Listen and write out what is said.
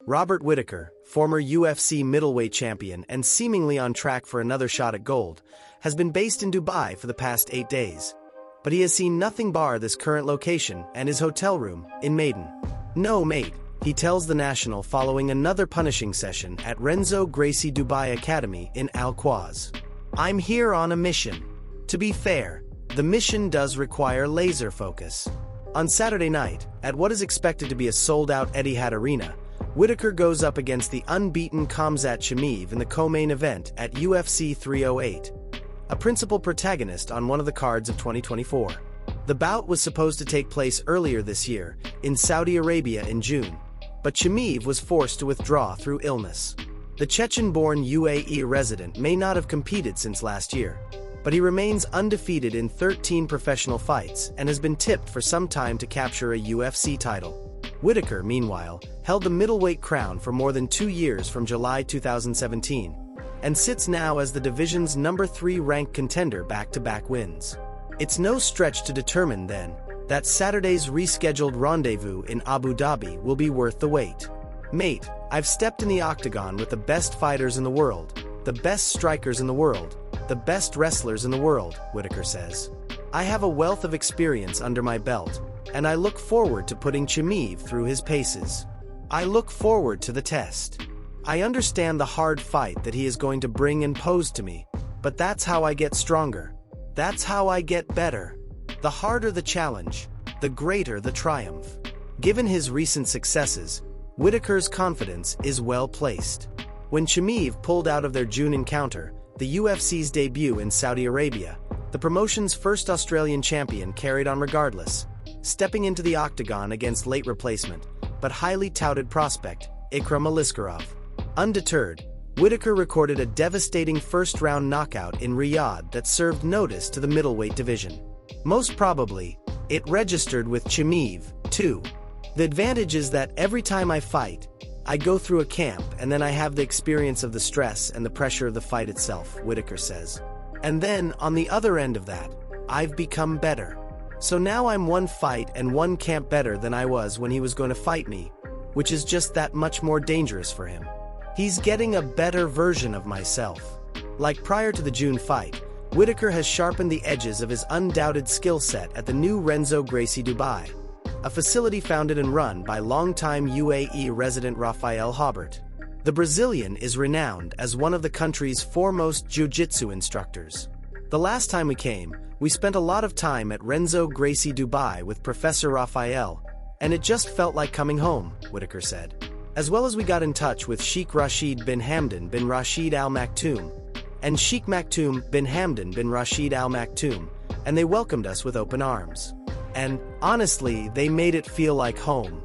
Robert Whittaker, former UFC middleweight champion and seemingly on track for another shot at gold, has been based in Dubai for the past 8 days. But he has seen nothing bar this current location and his hotel room in Meydan. "No, mate," he tells the National following another punishing session at Renzo Gracie Dubai Academy in Quoz. "I'm here on a mission." To be fair, the mission does require laser focus. On Saturday night, at what is expected to be a sold-out Etihad Arena, Whittaker goes up against the unbeaten Khamzat Chimaev in the co-main event at UFC 308, a principal protagonist on one of the cards of 2024. The bout was supposed to take place earlier this year, in Saudi Arabia in June, but Chimaev was forced to withdraw through illness. The Chechen-born UAE resident may not have competed since last year, but he remains undefeated in 13 professional fights and has been tipped for some time to capture a UFC title. Whittaker, meanwhile, held the middleweight crown for more than 2 years from July 2017, and sits now as the division's number 3 ranked contender back-to-back wins. It's no stretch to determine, then, that Saturday's rescheduled rendezvous in Abu Dhabi will be worth the wait. "Mate, I've stepped in the octagon with the best fighters in the world, the best strikers in the world, the best wrestlers in the world," Whittaker says. "I have a wealth of experience under my belt, and I look forward to putting Chimaev through his paces. I look forward to the test. I understand the hard fight that he is going to bring and pose to me, but that's how I get stronger. That's how I get better. The harder the challenge, the greater the triumph." Given his recent successes, Whittaker's confidence is well placed. When Chimaev pulled out of their June encounter, the UFC's debut in Saudi Arabia, the promotion's first Australian champion carried on regardless, stepping into the octagon against late replacement, but highly touted prospect, Ikram Aliskerov. Undeterred, Whittaker recorded a devastating first-round knockout in Riyadh that served notice to the middleweight division. Most probably, it registered with Chimaev, too. "The advantage is that every time I fight, I go through a camp and then I have the experience of the stress and the pressure of the fight itself," Whittaker says. "And then, on the other end of that, I've become better. So now I'm one fight and one camp better than I was when he was going to fight me, which is just that much more dangerous for him. He's getting a better version of myself." Like prior to the June fight, Whittaker has sharpened the edges of his undoubted skill set at the new Renzo Gracie Dubai, a facility founded and run by longtime UAE resident Rafael Hobart. The Brazilian is renowned as one of the country's foremost jiu-jitsu instructors. "The last time we came, we spent a lot of time at Renzo Gracie Dubai with Professor Rafael, and it just felt like coming home," Whittaker said. "As well as we got in touch with Sheikh Rashid bin Hamdan bin Rashid Al Maktoum and Sheikh Maktoum bin Hamdan bin Rashid Al Maktoum, and they welcomed us with open arms. And, honestly, they made it feel like home."